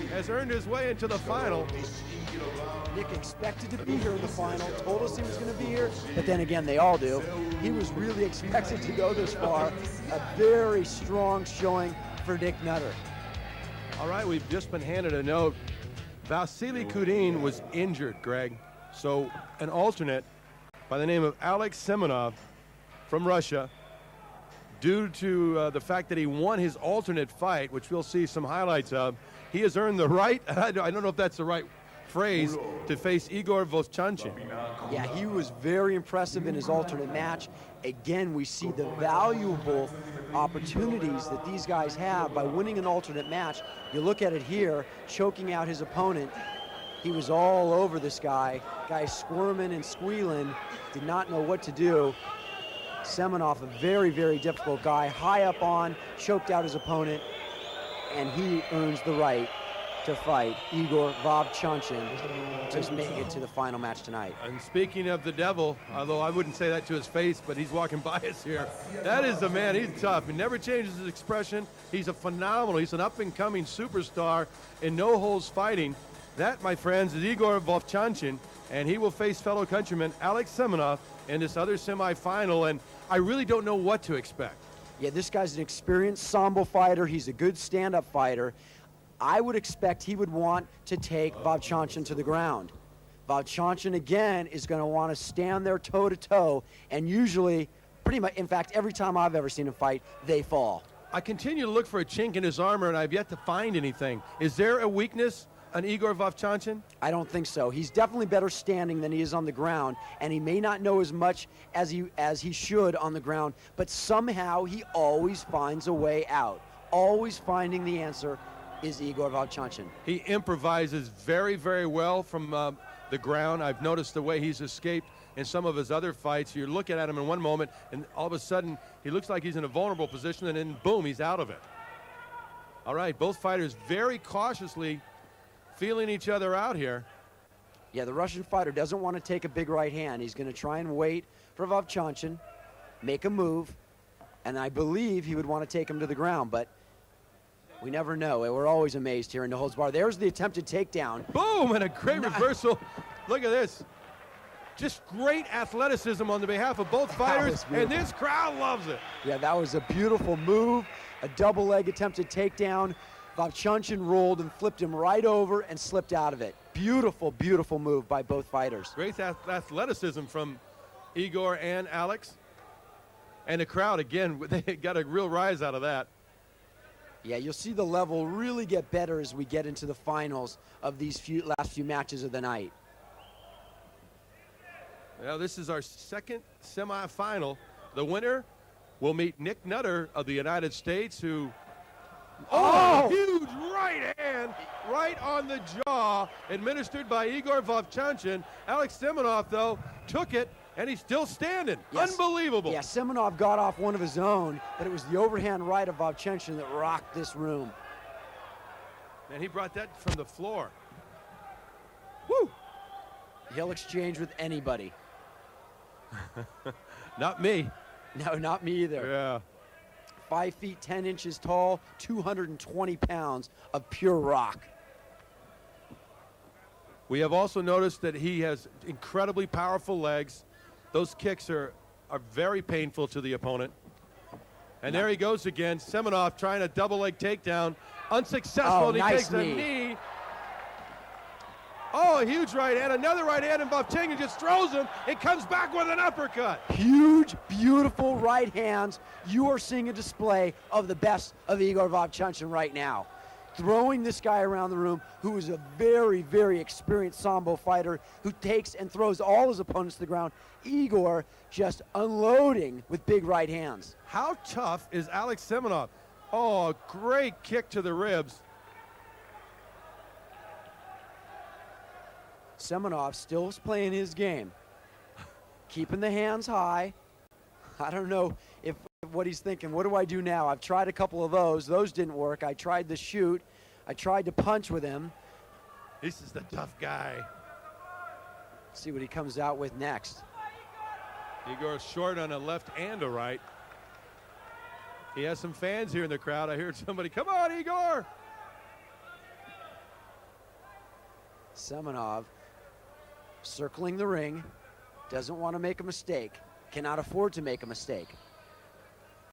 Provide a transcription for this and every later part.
has earned his way into the final. Nick expected to be here in the final, told us he was going to be here, but then again, they all do. He was really expected to go this far. A very strong showing for Nick Nutter. All right, we've just been handed a note. Vasily Kudin was injured, Greg. So an alternate by the name of Alex Semenov from Russia, due to the fact that he won his alternate fight, which we'll see some highlights of, he has earned the right, I don't know if that's the right phrase, to face Igor Vovchanchin. Yeah, he was very impressive in his alternate match. Again, we see the valuable opportunities that these guys have by winning an alternate match. You look at it here, choking out his opponent. He was all over this guy. Guy squirming and squealing, did not know what to do. Semenov, a very, very difficult guy, high up on, choked out his opponent, and he earns the right to fight Igor Vovchanchin to make it to the final match tonight. And speaking of the devil, although I wouldn't say that to his face, but he's walking by us here. That is the man, he's tough. He never changes his expression. He's a phenomenal, he's an up-and-coming superstar in no-holds fighting. That, my friends, is Igor Vovchanchin, and he will face fellow countryman Alex Semenov in this other semifinal, and I really don't know what to expect. Yeah, this guy's an experienced Sambo fighter. He's a good stand-up fighter. I would expect he would want to take Vovchanchin to the ground. Vovchanchin, again, is going to want to stand there toe-to-toe, and usually, pretty much, in fact, every time I've ever seen him fight, they fall. I continue to look for a chink in his armor, and I've yet to find anything. Is there a weakness on Igor Vovchanchin? I don't think so. He's definitely better standing than he is on the ground, and he may not know as much as he should on the ground, but somehow he always finds a way out. Always finding the answer is Igor Vovchanchin. He improvises very, very well from the ground. I've noticed the way he's escaped in some of his other fights. You're looking at him in one moment, and all of a sudden, he looks like he's in a vulnerable position, and then boom, he's out of it. All right, both fighters very cautiously feeling each other out here. Yeah, the Russian fighter doesn't want to take a big right hand. He's going to try and wait for Vovchanchin, make a move, and I believe he would want to take him to the ground, but we never know. We're always amazed here in the holds bar. There's the attempted takedown. Boom, and a great reversal. Look at this. Just great athleticism on the behalf of both fighters, and this crowd loves it. Yeah, that was a beautiful move, a double leg attempted takedown. Vovchanchin rolled and flipped him right over and slipped out of it. Beautiful, beautiful move by both fighters. Great athleticism from Igor and Alex. And the crowd, again, they got a real rise out of that. Yeah, you'll see the level really get better as we get into the finals of these last few matches of the night. Now, this is our second semifinal. The winner will meet Nick Nutter of the United States, who... Oh, huge right hand right on the jaw, administered by Igor Vovchanchin. Alex Semenov, though, took it, and he's still standing. Yes. Unbelievable. Yeah, Semenov got off one of his own, but it was the overhand right of Vovchanchin that rocked this room. And he brought that from the floor. Woo! He'll exchange with anybody. Not me. No, not me either. Yeah. 5 feet 10 inches tall, 220 pounds of pure rock. We have also noticed that he has incredibly powerful legs. Those kicks are very painful to the opponent. And there he goes again. Semenov trying a double leg takedown. Unsuccessful, and he takes a knee. Oh, a huge right hand, another right hand, and Vovchanchin just throws him. It comes back with an uppercut. Huge, beautiful right hands. You are seeing a display of the best of Igor Vovchanchin right now. Throwing this guy around the room, who is a very, very experienced Sambo fighter, who takes and throws all his opponents to the ground. Igor just unloading with big right hands. How tough is Alex Semenov? Oh, great kick to the ribs. Semenov still playing his game, keeping the hands high. I don't know if what he's thinking. What do I do now? I've tried a couple of those. Those didn't work. I tried the shoot. I tried to punch with him. This is the tough guy. Let's see what he comes out with next. Igor's short on a left and a right. He has some fans here in the crowd. I heard somebody, come on, Igor. Semenov circling the ring, doesn't want to make a mistake, cannot afford to make a mistake.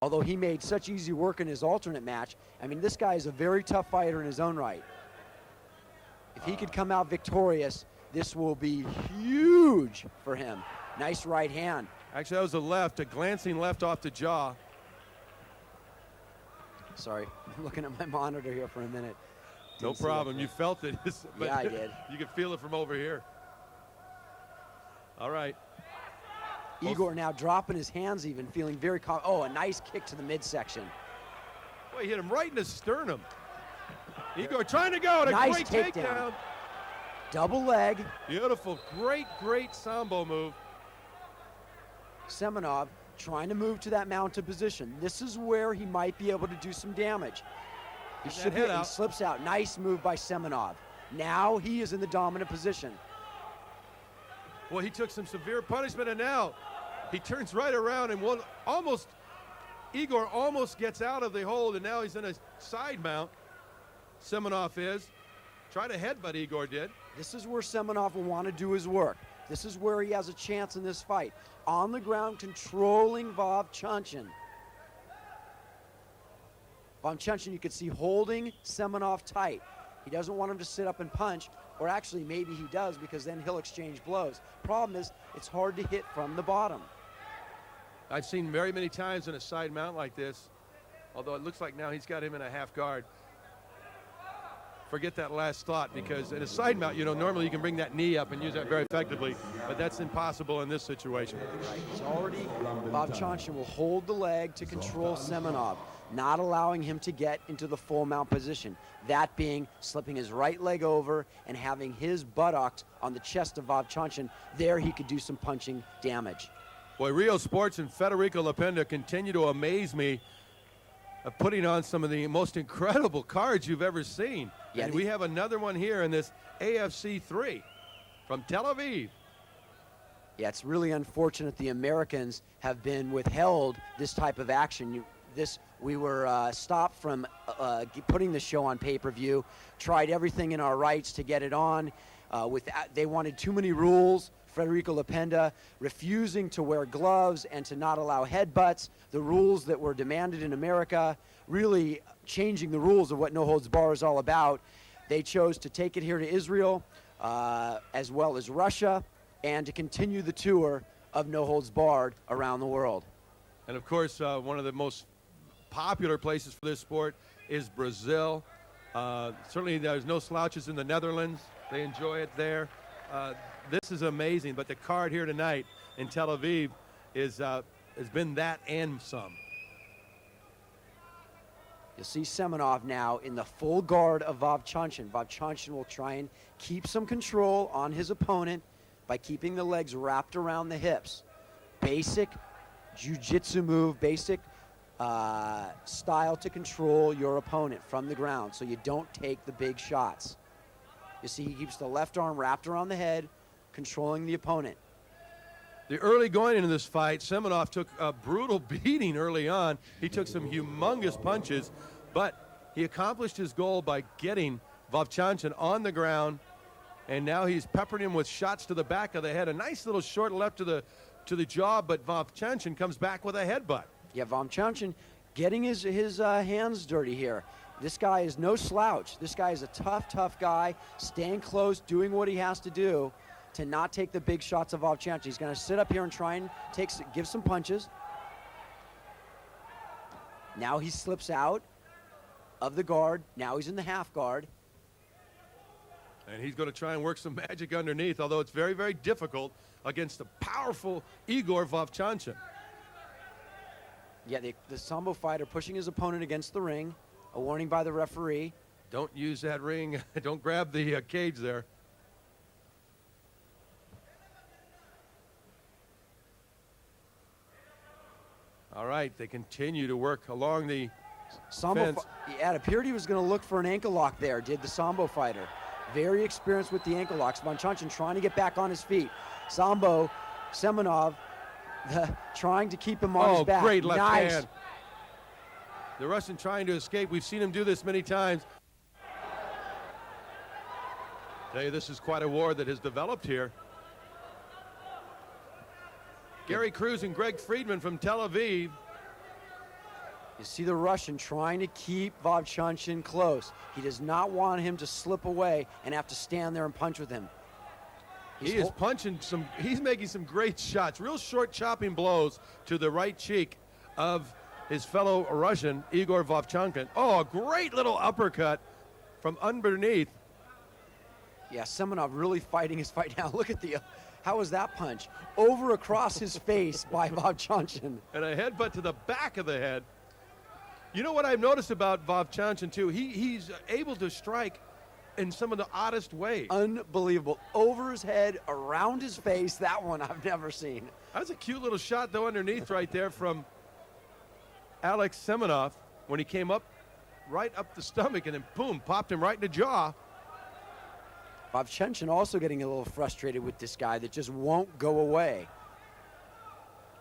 Although he made such easy work in his alternate match, I mean, this guy is a very tough fighter in his own right. If he could come out victorious, this will be huge for him. Nice right hand. Actually, that was a left, a glancing left off the jaw. Sorry, I'm looking at my monitor here for a minute. No problem, you felt it. But yeah, I did. You could feel it from over here. All right. Igor now dropping his hands even, feeling very oh, a nice kick to the midsection. Boy, he hit him right in the sternum. Igor trying to go, and a nice great takedown. Double leg. Beautiful, great sambo move. Semenov trying to move to that mounted position. This is where he might be able to do some damage. He slips out. Nice move by Semenov. Now he is in the dominant position. Well, he took some severe punishment, and now he turns right around and Igor almost gets out of the hold, and now he's in a side mount. Semenov is. Try to headbutt, Igor did. This is where Semenov will want to do his work. This is where he has a chance in this fight. On the ground, controlling Vovchanchin. Vovchanchin, you could see holding Semenov tight. He doesn't want him to sit up and punch, or actually maybe he does, because then he'll exchange blows. Problem is, it's hard to hit from the bottom. I've seen very many times in a side mount like this, although it looks like now he's got him in a half guard. Forget that last thought, because in a side mount, you know, normally you can bring that knee up and use that very effectively, but that's impossible in this situation. Right, he's already, Vovchanchin will hold the leg to control Semenov, not allowing him to get into the full mount position. That being slipping his right leg over and having his buttocks on the chest of Vovchanchin. There he could do some punching damage. Boy, Rio Sports and Federico Lapenda continue to amaze me of putting on some of the most incredible cards you've ever seen. Yeah, and we have another one here in this AFC 3 from Tel Aviv. Yeah, it's really unfortunate the Americans have been withheld this type of action. We were stopped from putting the show on pay-per-view, tried everything in our rights to get it on. They wanted too many rules. Federico Lapenda refusing to wear gloves and to not allow headbutts, the rules that were demanded in America, really changing the rules of what No Holds Barred is all about. They chose to take it here to Israel, as well as Russia, and to continue the tour of No Holds Barred around the world. And of course, one of the most popular places for this sport is Brazil. Certainly there's no slouches in the Netherlands. They enjoy it there. This is amazing, but the card here tonight in Tel Aviv has been that and some. You'll see Semenov now in the full guard of Vovchanchin. Vovchanchin will try and keep some control on his opponent by keeping the legs wrapped around the hips. Basic jiu-jitsu move, basic style to control your opponent from the ground so you don't take the big shots. You see he keeps the left arm wrapped around the head, controlling the opponent. The early going into this fight, Semenov took a brutal beating early on. He took some humongous punches, but he accomplished his goal by getting Vovchanchin on the ground, and now he's peppering him with shots to the back of the head. A nice little short left to the jaw, but Vovchanchin comes back with a headbutt. Yeah, Vovchanchin getting his hands dirty here. This guy is no slouch. This guy is a tough guy, staying close, doing what he has to do to not take the big shots of Vovchanchin. He's going to sit up here and try and give some punches. Now he slips out of the guard. Now he's in the half guard. And he's going to try and work some magic underneath, although it's very, very difficult against the powerful Igor Vovchanchin. Yeah, the Sambo fighter pushing his opponent against the ring. A warning by the referee. Don't use that ring. Don't grab the cage there. All right, they continue to work along the fence. Yeah, it appeared he was going to look for an ankle lock there, did the Sambo fighter. Very experienced with the ankle locks. Vovchanchin trying to get back on his feet. Semenov trying to keep him on his back. Oh, great left hand. The Russian trying to escape. We've seen him do this many times. Hey, this is quite a war that has developed here. Gary Cruz and Greg Friedman from Tel Aviv. You see the Russian trying to keep Vovchanchin close. He does not want him to slip away and have to stand there and punch with him. He is punching he's making some great shots, real short chopping blows to the right cheek of his fellow Russian, Igor Vovchanchin. Oh, a great little uppercut from underneath. Yeah, Semenov really fighting his fight now. Look at how was that punch? Over across his face by Vovchanchin. And a headbutt to the back of the head. You know what I've noticed about Vovchanchin too? He's able to strike in some of the oddest ways. Unbelievable. Over his head, around his face. That one I've never seen. That was a cute little shot though underneath right there from Alex Semenov when he came up right up the stomach and then boom, popped him right in the jaw. Vovchanchin also getting a little frustrated with this guy that just won't go away.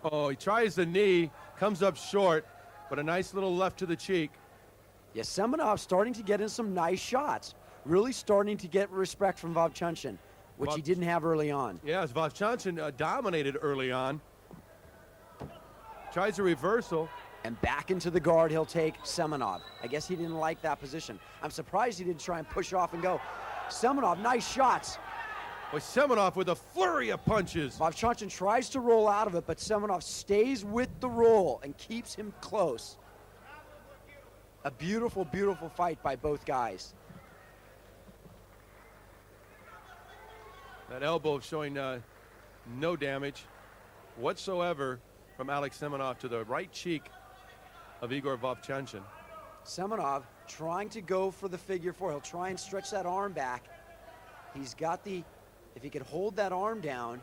Oh, he tries the knee, comes up short, but a nice little left to the cheek. Yeah, Semenov starting to get in some nice shots. Really starting to get respect from Vovchanchin, which he didn't have early on. Yeah, as Vovchanchin dominated early on. Tries a reversal. And back into the guard he'll take Semenov. I guess he didn't like that position. I'm surprised he didn't try and push off and go. Semenov, nice shots. With Semenov with a flurry of punches. Vovchanchin tries to roll out of it, but Semenov stays with the roll and keeps him close. A beautiful, beautiful fight by both guys. That elbow showing no damage whatsoever from Alex Semenov to the right cheek of Igor Vovchanchin. Semenov trying to go for the figure four. He'll try and stretch that arm back. He's got if he could hold that arm down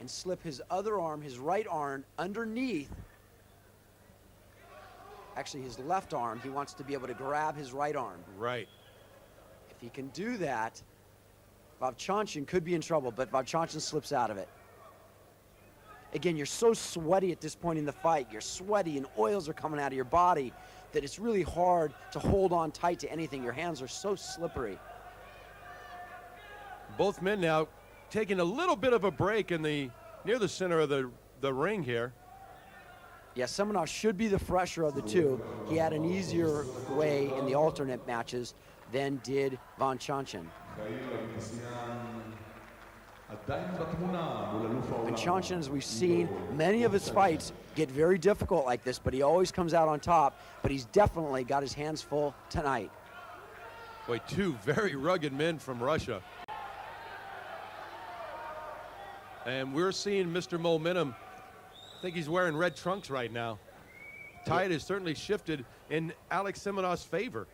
and slip his other arm, his right arm, underneath, actually his left arm, he wants to be able to grab his right arm. Right. If he can do that, Vovchanchin could be in trouble, but Vovchanchin slips out of it. Again, you're so sweaty at this point in the fight. You're sweaty and oils are coming out of your body that it's really hard to hold on tight to anything. Your hands are so slippery. Both men now taking a little bit of a break near the center of the ring here. Yeah, Semenov should be the fresher of the two. He had an easier way in the alternate matches than did Vovchanchin. Vovchanchin, as we've seen, many of his fights get very difficult like this, but he always comes out on top. But he's definitely got his hands full tonight. Boy, two very rugged men from Russia. And we're seeing Mr. Momentum. I think he's wearing red trunks right now. Tide has certainly shifted in Alex Semenov's favor.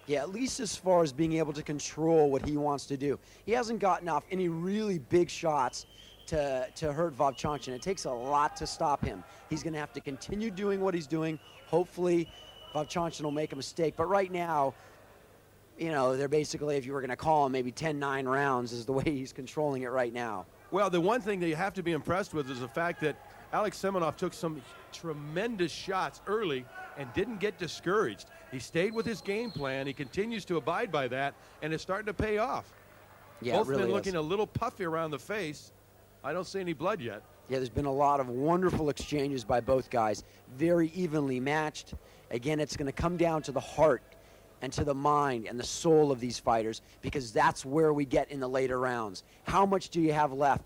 Yeah, at least as far as being able to control what he wants to do. He hasn't gotten off any really big shots to hurt Vovchanchin. It takes a lot to stop him. He's going to have to continue doing what he's doing. Hopefully, Vovchanchin will make a mistake. But right now, you know, they're basically, if you were going to call him, maybe 10-9 rounds is the way he's controlling it right now. Well, the one thing that you have to be impressed with is the fact that Alex Semenov took some tremendous shots early and didn't get discouraged. He stayed with his game plan. He continues to abide by that, and it's starting to pay off. Yeah, both really men is. looking a little puffy around the face. I don't see any blood yet. Yeah, there's been a lot of wonderful exchanges by both guys. Very evenly matched. Again, it's going to come down to the heart and to the mind and the soul of these fighters, because that's where we get in the later rounds. How much do you have left